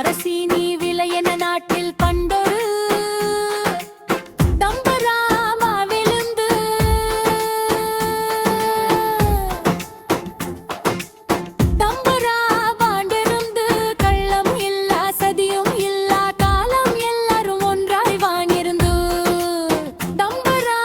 மரசீனி விளையன நாட்டில் பண்டொரு தம்பராமா விழுந்து தம்பரா வாண்டிருந்து கள்ளம் இல்லா சதியும் இல்லா காலம் எல்லாரும் ஒன்றாய் வாங்கிருந்து தம்பரா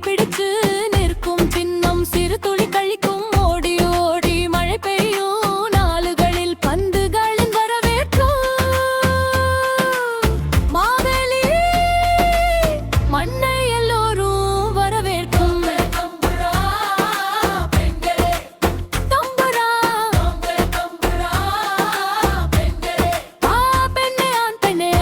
பிடிச்சு நிற்கும் சின்னம் சிறு துளி கழிக்கும் ஓடி ஓடி மழை பெய்யும் நாளுகளில் பந்துகளின் வரவேற்கும் மாவேலி மண்ணை எல்லோரும் வரவேற்கும் தம்புரா பெண்ணே ஆண் பெண்ணே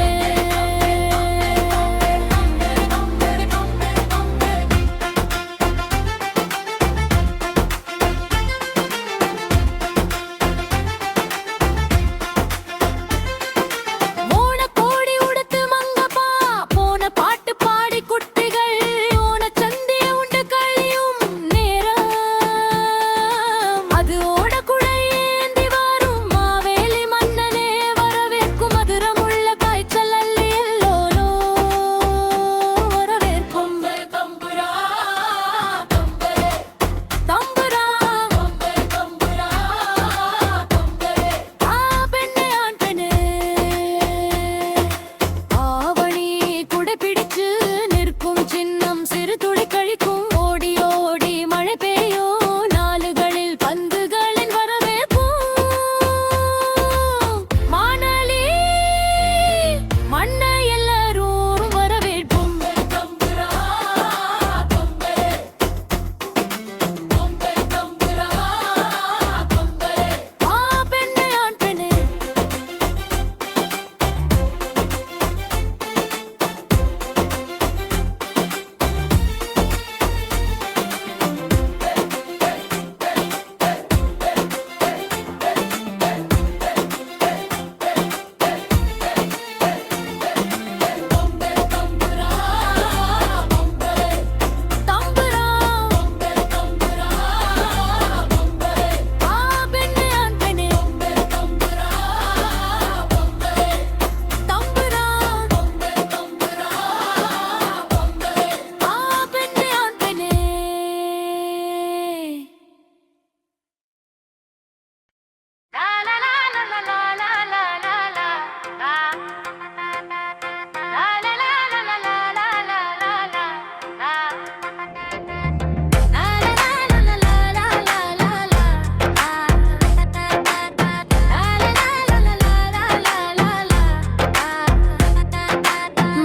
ஓணக்கோடி உடுத்து மங்கப்பா போன பாட்டு பாடி குட்டிகள் ஓணச்சந்திய உண்டு கழியும் நேரம் அது ஓடக்குடை ஏந்தி வரும் மாவேலி மன்னனே வரவேற்கும் மதுரமுள்ள காய்ச்சல் அள்ளி எல்லோரோ வரவேற்கும் தம்புரா பெண்ணே ஆண் பெண்ணே ஆவணி குடை பிடிச்சு நிற்கும் சின்னம் சிறு துளி கழிக்கும் ஓடி ஓடி மழை பெய்யும் நாளுகளில் பந்துகளின் வரவேற்பும் மானலி மண்ணை எல்லாரும் வரவேற்பும் பெண்ணே ஆண் பெண்ணே தம்புரா பெண்ணே ஆண் பெண்ணே தம்புரா பெண்ணே ஆண் பெண்ணே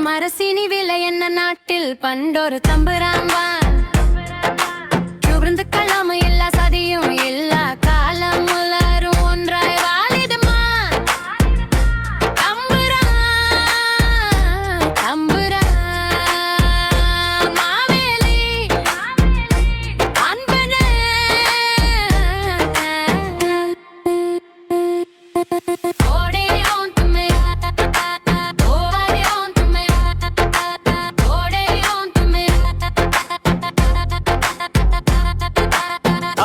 மரசீனி விளையன நாட்டில் பண்டொரு தம்புராம்பான் சுகர்ந்து களாம எல்லா சதியும் எல்லா காலம் எல்லாரும் ஒன்றாய் வாழிடுமா தம்புரா மாவேலி அன்பனே ஓடி on to me ஓடி on to me ஓடி on to me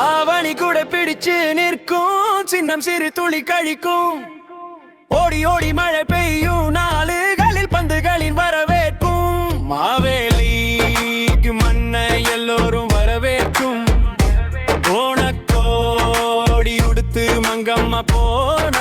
ஆவணி கூட பிடிச்சு நிற்கும் சின்னம் சிறு துளி கழிக்கும் ஓடி ஓடி மழை பெய்யும் நாளுகளில் பந்துகளின் வரவேற்கும் மாவேலி மண்ணை எல்லோரும் வரவேற்கும் ஓணக்கோடி உடுத்து மங்கம்மா போன